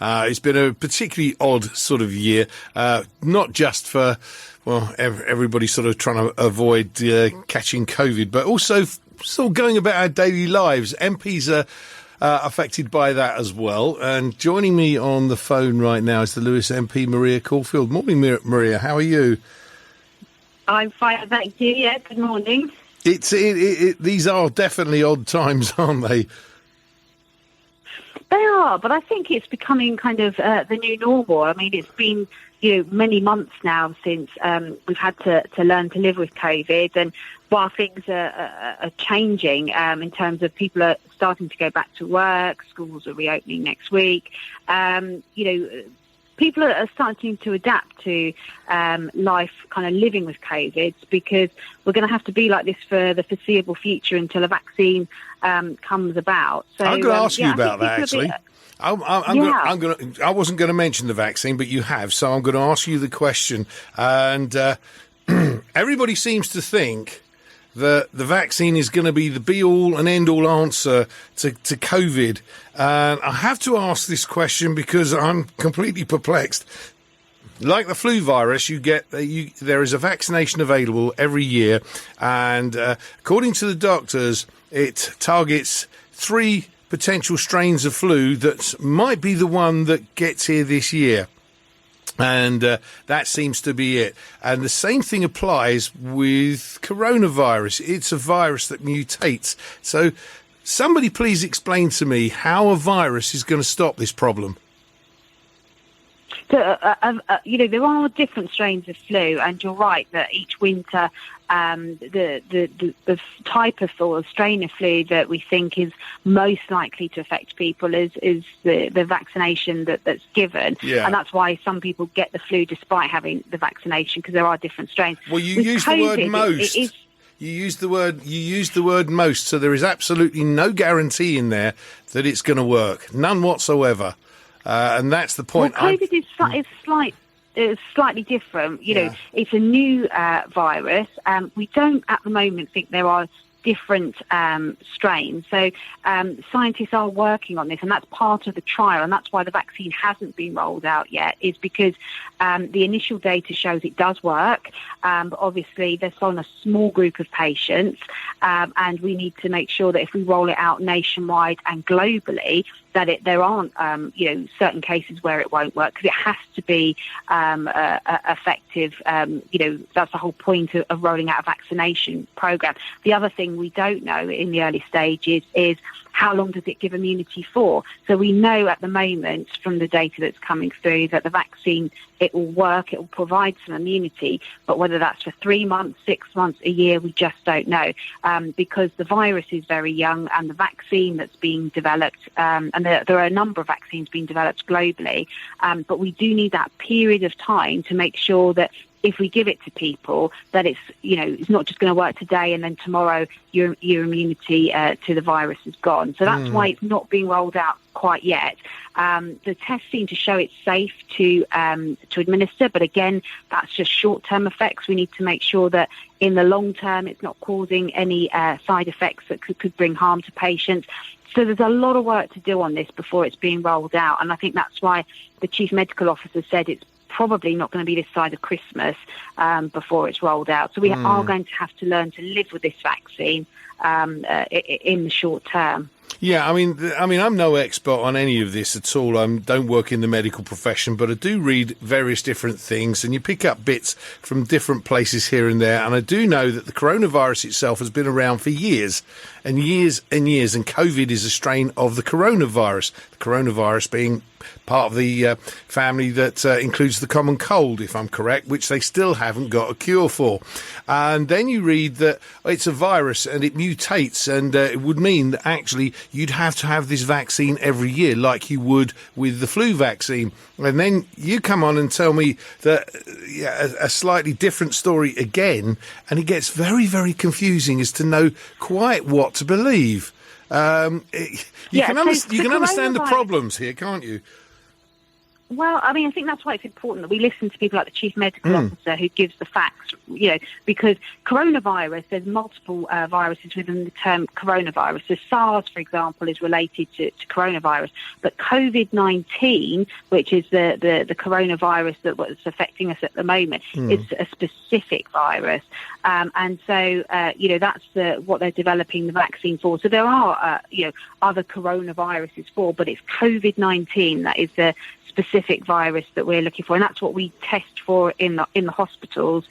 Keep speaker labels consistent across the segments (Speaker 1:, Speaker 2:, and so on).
Speaker 1: It's been a particularly odd sort of year, not just for, well, everybody sort of trying to avoid catching COVID, but also still going about our daily lives. MPs are affected by that as well. And joining me on the phone right now is the Lewis MP, Maria Caulfield. Morning, Maria. How are you?
Speaker 2: I'm fine, thank you. Yeah, good morning.
Speaker 1: These are definitely odd times, aren't they?
Speaker 2: They are, but I think it's becoming kind of the new normal. I mean, it's been many months now since we've had to learn to live with COVID, and while things are changing in terms of people are starting to go back to work, schools are reopening next week, people are starting to adapt to life, kind of living with COVID, because we're going to have to be like this for the foreseeable future until a vaccine comes about. So
Speaker 1: I'm going to ask you about that, actually. I wasn't going to mention the vaccine, but you have, so I'm going to ask you the question. And everybody seems to think that the vaccine is going to be the be-all and end-all answer to COVID. And I have to ask this question because I'm completely perplexed. Like the flu virus, there is a vaccination available every year, and according to the doctors, it targets 3 potential strains of flu that might be the one that gets here this year. And that seems to be it. And the same thing applies with coronavirus. It's a virus that mutates. So somebody please explain to me how a virus is going to stop this problem.
Speaker 2: So, there are different strains of flu, and you're right that each winter the type of or strain of flu that we think is most likely to affect people is the vaccination that's given. Yeah. And that's why some people get the flu despite having the vaccination, because there are different strains.
Speaker 1: Well, you use the word most. You used the word most, so there is absolutely no guarantee in there that it's going to work. None whatsoever. And that's the point.
Speaker 2: Well, COVID is slightly different. It's a new virus. We don't at the moment think there are different strains. So scientists are working on this, and that's part of the trial, and that's why the vaccine hasn't been rolled out yet, is because the initial data shows it does work, but obviously there's on a small group of patients, and we need to make sure that if we roll it out nationwide and globally, that there aren't, certain cases where it won't work, because it has to be effective. That's the whole point of rolling out a vaccination program. The other thing we don't know in the early stages is how long does it give immunity for? So we know at the moment from the data that's coming through that the vaccine, it will work, it will provide some immunity, but whether that's for 3 months, 6 months, a year, we just don't know, because the virus is very young, and the vaccine that's being developed, and there are a number of vaccines being developed globally, but we do need that period of time to make sure that if we give it to people, that it's not just going to work today and then tomorrow your immunity to the virus is gone. So that's why it's not being rolled out quite yet. The tests seem to show it's safe to administer, but again, that's just short-term effects. We need to make sure that in the long term it's not causing any side effects that could bring harm to patients. So there's a lot of work to do on this before it's being rolled out, and I think that's why the Chief Medical Officer said it's probably not going to be this side of Christmas before it's rolled out. So we are going to have to learn to live with this vaccine in the short term.
Speaker 1: Yeah, I mean, I'm no expert on any of this at all. I don't work in the medical profession, but I do read various different things, and you pick up bits from different places here and there. And I do know that the coronavirus itself has been around for years and years and years, and COVID is a strain of the coronavirus. The coronavirus being part of the family that includes the common cold, if I'm correct, which they still haven't got a cure for. And then you read that it's a virus and it mutates, and it would mean that actually you'd have to have this vaccine every year like you would with the flu vaccine. And then you come on and tell me that a slightly different story again, and it gets very, very confusing as to know quite what to believe. You can understand the problems here, can't you?
Speaker 2: Well, I mean, I think that's why it's important that we listen to people like the chief medical officer who gives the facts, because coronavirus, there's multiple viruses within the term coronavirus. So SARS, for example, is related to coronavirus. But COVID-19, which is the coronavirus that's affecting us at the moment, is a specific virus. And so, that's what they're developing the vaccine for. So there are, other coronaviruses but it's COVID-19 that is the specific virus that we're looking for, and that's what we test for in the hospitals,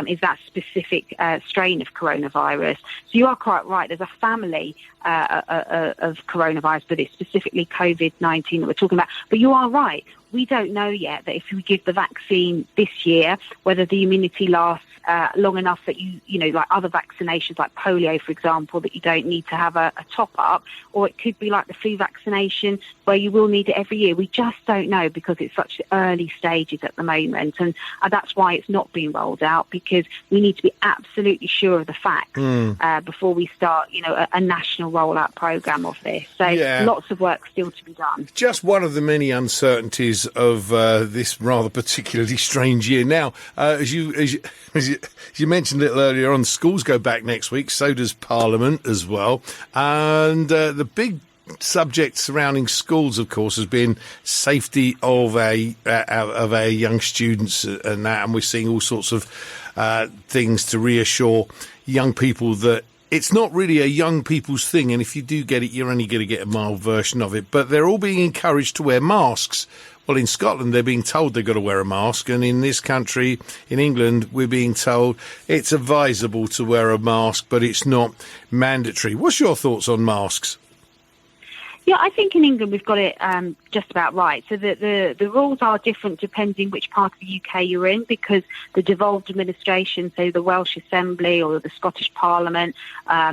Speaker 2: is that specific strain of coronavirus. So you are quite right, there's a family of coronavirus, but it's specifically COVID-19 that we're talking about. But you are right, we don't know yet that if we give the vaccine this year, whether the immunity lasts long enough that like other vaccinations like polio, for example, that you don't need to have a top-up, or it could be like the flu vaccination where you will need it every year. We just don't know because it's such early stages at the moment, and that's why it's not being rolled out, because we need to be absolutely sure of the facts before we start, a national rollout programme of this. So lots of work still to be done.
Speaker 1: Just one of the many uncertainties of this rather particularly strange year. Now, as you mentioned a little earlier on, schools go back next week, so does Parliament as well. And the big subject surrounding schools, of course, has been safety of our young students and that. And we're seeing all sorts of things to reassure young people that it's not really a young people's thing. And if you do get it, you're only going to get a mild version of it. But they're all being encouraged to wear masks. Well, in Scotland, they're being told they've got to wear a mask. And in this country, in England, we're being told it's advisable to wear a mask, but it's not mandatory. What's your thoughts on masks?
Speaker 2: Yeah, I think in England we've got it just about right. So the rules are different depending which part of the UK you're in, because the devolved administration, so the Welsh Assembly or the Scottish Parliament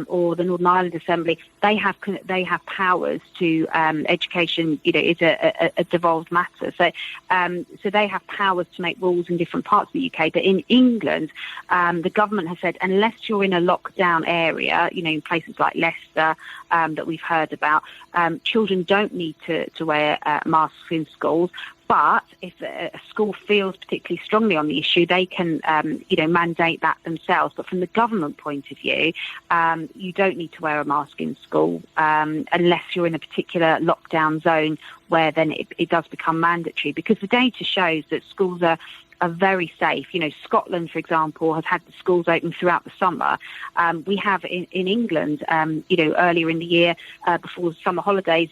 Speaker 2: or the Northern Ireland Assembly, they have powers to education. Is a devolved matter. So they have powers to make rules in different parts of the UK. But in England, the government has said unless you're in a lockdown area, in places like Leicester that we've heard about, children don't need to wear masks in schools. But if a school feels particularly strongly on the issue, they can, mandate that themselves. But from the government point of view, you don't need to wear a mask in school unless you're in a particular lockdown zone where then it does become mandatory. Because the data shows that schools are very safe. Scotland, for example, has had the schools open throughout the summer. We have in England, earlier in the year, before the summer holidays,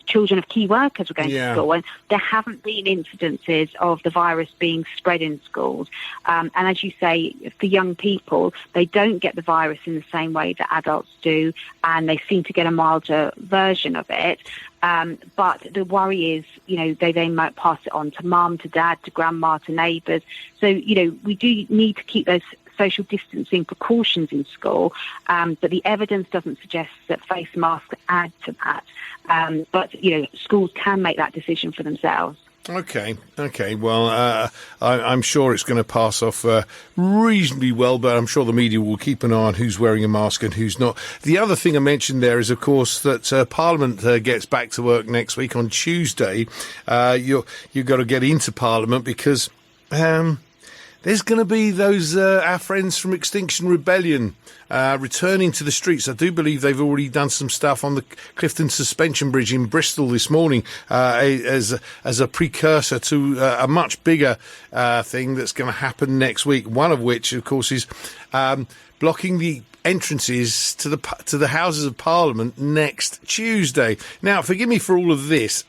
Speaker 2: children of key workers were going to school, and there haven't been incidences of the virus being spread in schools. And as you say, for young people, they don't get the virus in the same way that adults do, and they seem to get a milder version of it. But the worry is, they might pass it on to mum, to dad, to grandma, to neighbours. So, we do need to keep those social distancing precautions in school, but the evidence doesn't suggest that face masks add to that. But schools can make that decision for themselves.
Speaker 1: Okay. Well, I'm sure it's going to pass off reasonably well, but I'm sure the media will keep an eye on who's wearing a mask and who's not. The other thing I mentioned there is, of course, that Parliament gets back to work next week on Tuesday. You've got to get into Parliament because there's going to be those our friends from Extinction Rebellion returning to the streets. I do believe they've already done some stuff on the Clifton Suspension Bridge in Bristol this morning as a precursor to a much bigger thing that's going to happen next week. One of which, of course, is blocking the entrances to the Houses of Parliament next Tuesday. Now, forgive me for all of this.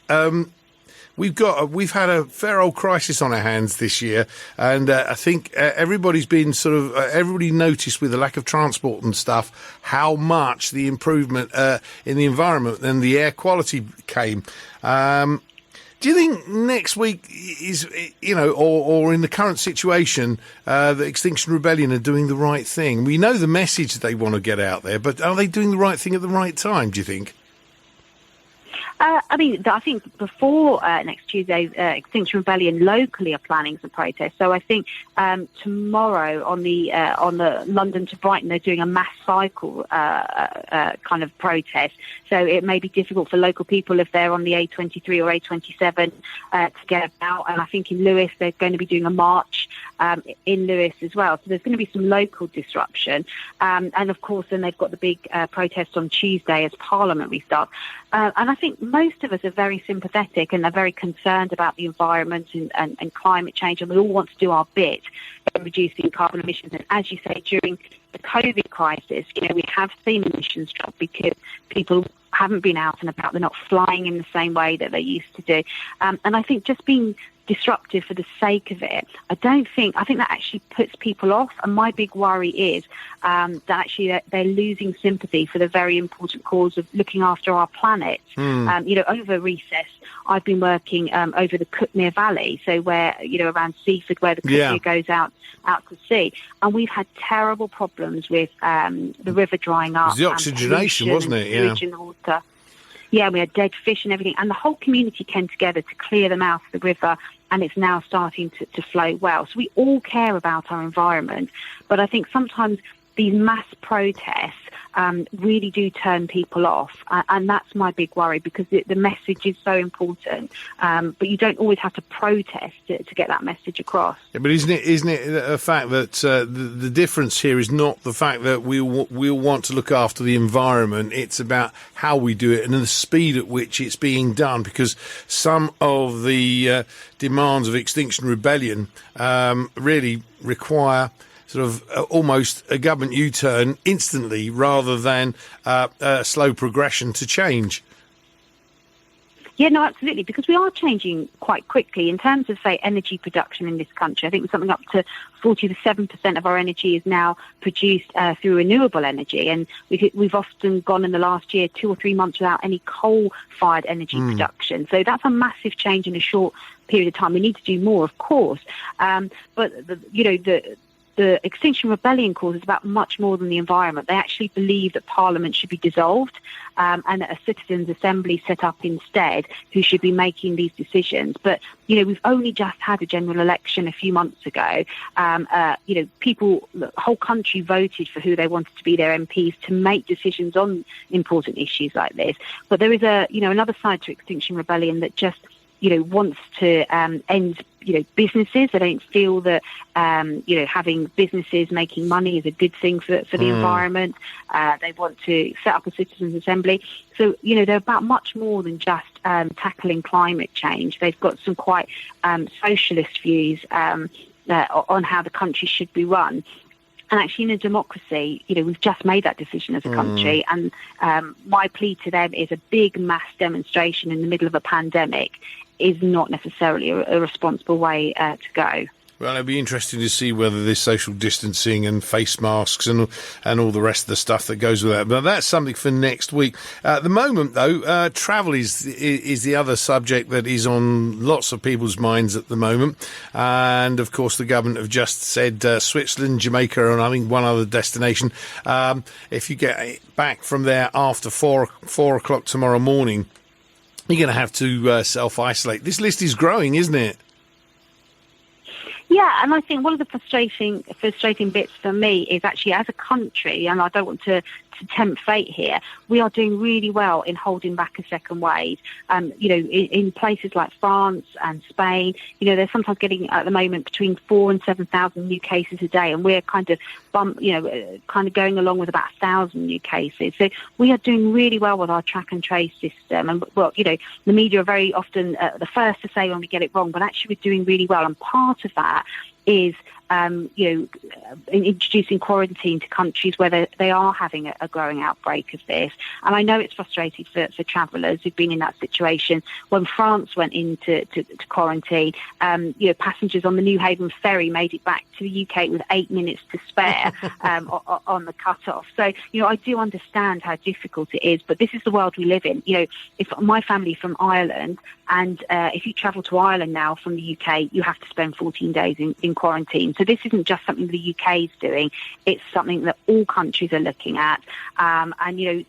Speaker 1: We've had a fair old crisis on our hands this year, and I think everybody's been everybody noticed with the lack of transport and stuff how much the improvement in the environment and the air quality came. Do you think next week is, or in the current situation, the Extinction Rebellion are doing the right thing? We know the message they want to get out there, but are they doing the right thing at the right time, do you think?
Speaker 2: I think before next Tuesday, Extinction Rebellion locally are planning some protests. So I think tomorrow on the London to Brighton, they're doing a mass cycle kind of protest. So it may be difficult for local people if they're on the A23 or A27 to get about. And I think in Lewes, they're going to be doing a march in Lewes as well. So there's going to be some local disruption. And of course, then they've got the big protest on Tuesday as Parliament restarts. And I think most of us are very sympathetic and are very concerned about the environment and climate change, and we all want to do our bit in reducing carbon emissions. And as you say, during the COVID crisis, we have seen emissions drop because people haven't been out and about. They're not flying in the same way that they used to do. And I think just being disruptive for the sake of it, I think that actually puts people off. And my big worry is that actually they're losing sympathy for the very important cause of looking after our planet. Over recess, I've been working over the Cuckmere Valley, so where, around Seaford, where the Cuckmere goes out to sea. And we've had terrible problems with the river drying up.
Speaker 1: It was the oxygenation, wasn't it? Yeah.
Speaker 2: In the water. Yeah, we had dead fish and everything. And the whole community came together to clear them out of the river, and it's now starting to flow well. So we all care about our environment. But I think sometimes these mass protests really do turn people off. And that's my big worry, because the message is so important. But you don't always have to protest to get that message across.
Speaker 1: Yeah, but isn't it a fact that the difference here is not the fact that we'll want to look after the environment. It's about how we do it and the speed at which it's being done, because some of the demands of Extinction Rebellion really require sort of almost a government U-turn instantly, rather than a slow progression to change.
Speaker 2: Yeah, no, absolutely, because we are changing quite quickly in terms of, say, energy production in this country. I think something up to 47% of our energy is now produced through renewable energy, and we've often gone in the last year 2 or 3 months without any coal-fired energy production. So that's a massive change in a short period of time. We need to do more, of course, but the Extinction Rebellion cause is about much more than the environment. They actually believe that Parliament should be dissolved and that a citizens' assembly set up instead who should be making these decisions. But, we've only just had a general election a few months ago. People, the whole country voted for who they wanted to be their MPs to make decisions on important issues like this. But there is another side to Extinction Rebellion that just wants to end, businesses. They don't feel that, having businesses making money is a good thing for the environment. They want to set up a citizens' assembly. So, they're about much more than just tackling climate change. They've got some quite socialist views on how the country should be run. And actually, in a democracy, we've just made that decision as a country. And my plea to them is a big mass demonstration in the middle of a pandemic is not necessarily a responsible way to go.
Speaker 1: Well, it'll be interesting to see whether this social distancing and face masks and all the rest of the stuff that goes with that. But that's something for next week. At the moment, though, travel is the other subject that is on lots of people's minds at the moment. And, of course, the government have just said Switzerland, Jamaica, and I think one other destination. If you get back from there after 4 o'clock tomorrow morning, you're going to have to self-isolate. This list is growing, isn't it?
Speaker 2: Yeah, and I think one of the frustrating bits for me is actually, as a country, and I don't want to tempt fate here, we are doing really well in holding back a second wave. In places like France and Spain, they're sometimes getting at the moment between 4,000 and 7,000 new cases a day, and we're kind of going along with about 1,000 new cases. So we are doing really well with our track and trace system. And the media are very often the first to say when we get it wrong, but actually we're doing really well. And part of that is introducing quarantine to countries where they are having a growing outbreak of this. And I know it's frustrating for travellers who've been in that situation. When France went into quarantine, passengers on the New Haven ferry made it back to the UK with 8 minutes to spare on the cut-off. So, I do understand how difficult it is, but this is the world we live in. If my family from Ireland, and if you travel to Ireland now from the UK, you have to spend 14 days in quarantine. So this isn't just something the UK is doing. It's something that all countries are looking at. And,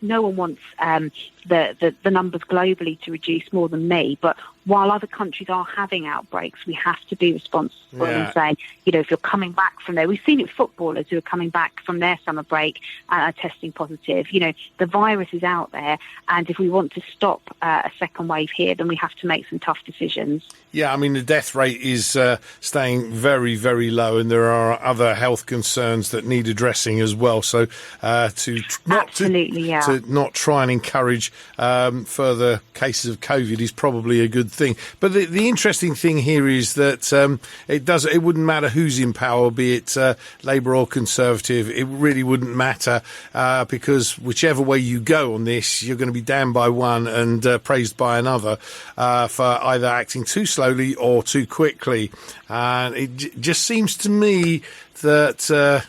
Speaker 2: no one wants the numbers globally to reduce more than me. But while other countries are having outbreaks, we have to be responsible and say, if you're coming back from there, we've seen it with footballers who are coming back from their summer break and are testing positive. The virus is out there, and if we want to stop a second wave here, then we have to make some tough decisions.
Speaker 1: Yeah, I mean, the death rate is staying very, very low, and there are other health concerns that need addressing as well. So to not try and encourage further cases of COVID is probably a good thing. But the interesting thing here is that it wouldn't matter who's in power, be it Labour or Conservative. It really wouldn't matter because whichever way you go on this, you're going to be damned by one and praised by another for either acting too slowly or too quickly. And it just seems to me that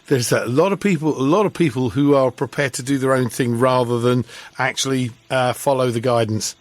Speaker 1: there's a lot of people who are prepared to do their own thing rather than actually follow the guidance.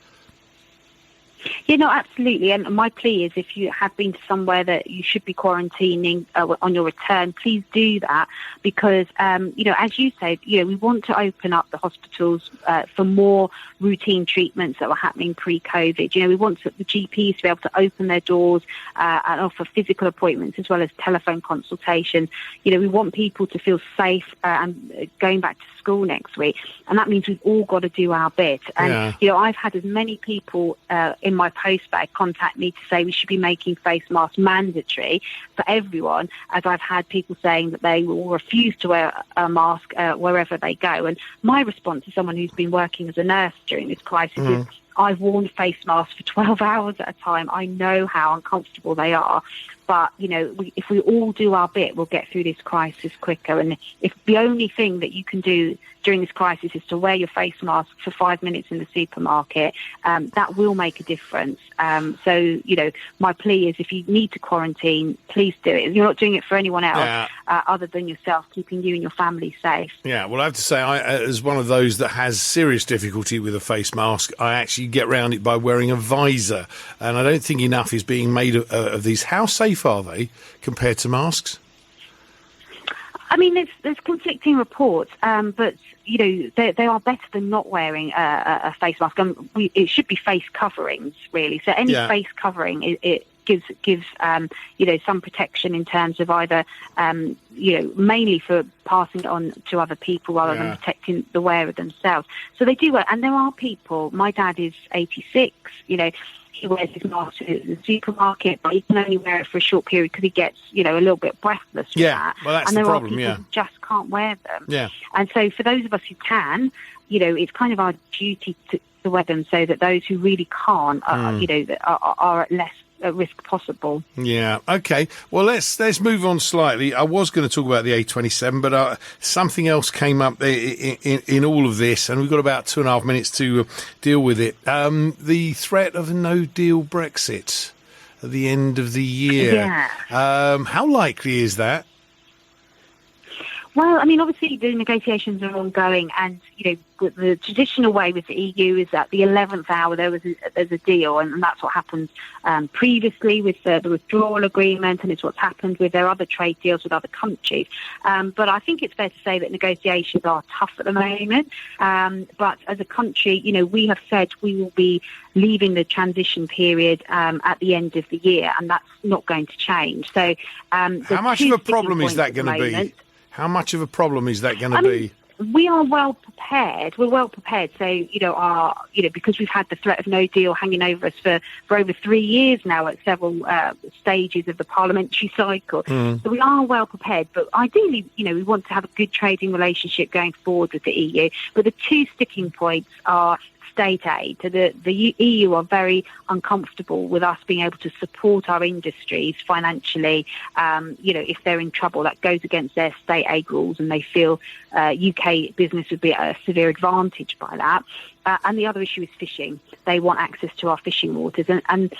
Speaker 2: Yeah, no, absolutely. And my plea is if you have been to somewhere that you should be quarantining on your return, please do that because, as you said, we want to open up the hospitals for more routine treatments that were happening pre-COVID. We want the GPs to be able to open their doors and offer physical appointments as well as telephone consultations. We want people to feel safe and going back to school next week. And that means we've all got to do our bit. And, I've had as many people in my post bag contact me to say we should be making face masks mandatory for everyone, as I've had people saying that they will refuse to wear a mask wherever they go. And my response to someone who's been working as a nurse during this crisis is I've worn face masks for 12 hours at a time. I know how uncomfortable they are. But, if we all do our bit, we'll get through this crisis quicker. And if the only thing that you can do during this crisis is to wear your face mask for 5 minutes in the supermarket, that will make a difference. So, my plea is if you need to quarantine, please do it. You're not doing it for anyone else other than yourself, keeping you and your family safe. Yeah,
Speaker 1: well, I have to say, as one of those that has serious difficulty with a face mask, I actually get around it by wearing a visor. And I don't think enough is being made of these. How safe are they compared to masks?
Speaker 2: I mean, there's conflicting reports, but they are better than not wearing a face mask. It should be face coverings, really. So any face covering, it gives some protection in terms of either mainly for passing it on to other people rather than protecting the wearer themselves. So they do work, and there are people. My dad is 86. He wears his mask to the supermarket, but he can only wear it for a short period because he gets, a little bit breathless with that.
Speaker 1: Well, that's
Speaker 2: and
Speaker 1: the
Speaker 2: there
Speaker 1: problem,
Speaker 2: are people who just can't wear them. Yeah. And so for those of us who can, it's kind of our duty to wear them so that those who really can't, are at less risk possible. Yeah.
Speaker 1: Okay. Well, let's move on slightly. I was going to talk about the A27, but something else came up in all of this, and we've got about 2.5 minutes to deal with it. The threat of a no-deal Brexit at the end of the year.
Speaker 2: Yeah.
Speaker 1: How likely is that?
Speaker 2: Well, I mean, obviously the negotiations are ongoing, and the traditional way with the EU is at the 11th hour there's a deal, and that's what happened previously with the withdrawal agreement, and it's what's happened with their other trade deals with other countries. But I think it's fair to say that negotiations are tough at the moment. But as a country, we have said we will be leaving the transition period at the end of the year, and that's not going to change. So,
Speaker 1: how much of a problem is that going to be? How much of a problem is that going to be?
Speaker 2: We are well prepared. We're well prepared. So, because we've had the threat of no deal hanging over us for over 3 years now at several stages of the parliamentary cycle. So we are well prepared. But ideally, we want to have a good trading relationship going forward with the EU. But the two sticking points are state aid. The EU are very uncomfortable with us being able to support our industries financially. If they're in trouble, that goes against their state aid rules, and they feel UK business would be at a severe advantage by that. And the other issue is fishing. They want access to our fishing waters, and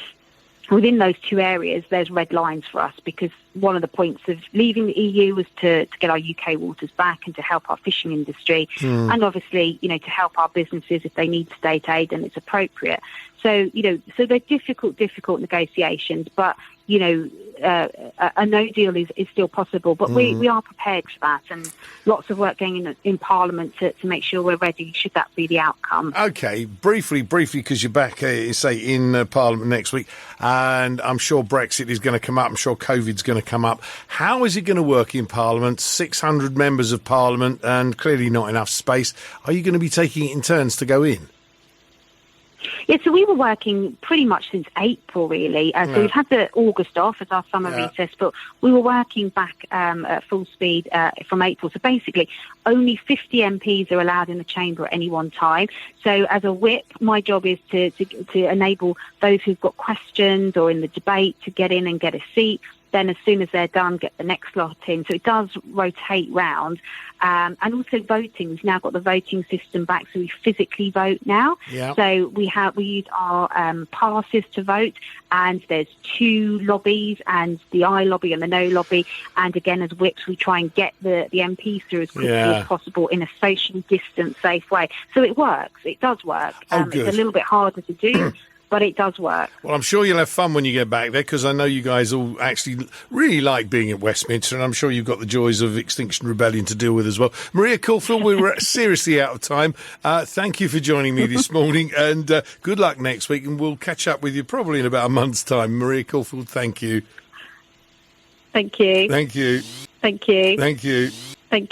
Speaker 2: within those two areas, there's red lines for us because one of the points of leaving the EU was to get our UK waters back and to help our fishing industry, and obviously, to help our businesses if they need state aid and it's appropriate. So, so they're difficult negotiations, but, a no deal is still possible. But we are prepared for that, and lots of work going in Parliament to make sure we're ready should that be the outcome.
Speaker 1: OK, briefly, because you're back, say, in Parliament next week, and I'm sure Brexit is going to come up, I'm sure COVID's going to come up. How is it going to work in Parliament? 600 members of Parliament and clearly not enough space. Are you going to be taking it in turns to go in?
Speaker 2: Yeah, so we were working pretty much since April, really. So we've had the August off as our summer recess, but we were working back at full speed from April. So basically, only 50 MPs are allowed in the chamber at any one time. So as a whip, my job is to enable those who've got questions or in the debate to get in and get a seat. Then as soon as they're done, get the next lot in. So it does rotate round. And also voting. We've now got the voting system back, so we physically vote now. Yep. So we use our passes to vote, and there's 2 lobbies, and the aye lobby and the no lobby. And again, as whips, we try and get the MPs through as quickly as possible in a socially distanced, safe way. So it works. It does work. It's a little bit harder to do. But it does work. Well,
Speaker 1: I'm sure you'll have fun when you get back there, because I know you guys all actually really like being at Westminster, and I'm sure you've got the joys of Extinction Rebellion to deal with as well. Maria Caulfield, we were seriously out of time. Thank you for joining me this morning, and good luck next week, and we'll catch up with you probably in about a month's time. Maria Caulfield, thank you.
Speaker 2: Thank you.
Speaker 1: Thank you.
Speaker 2: Thank you.
Speaker 1: Thank you.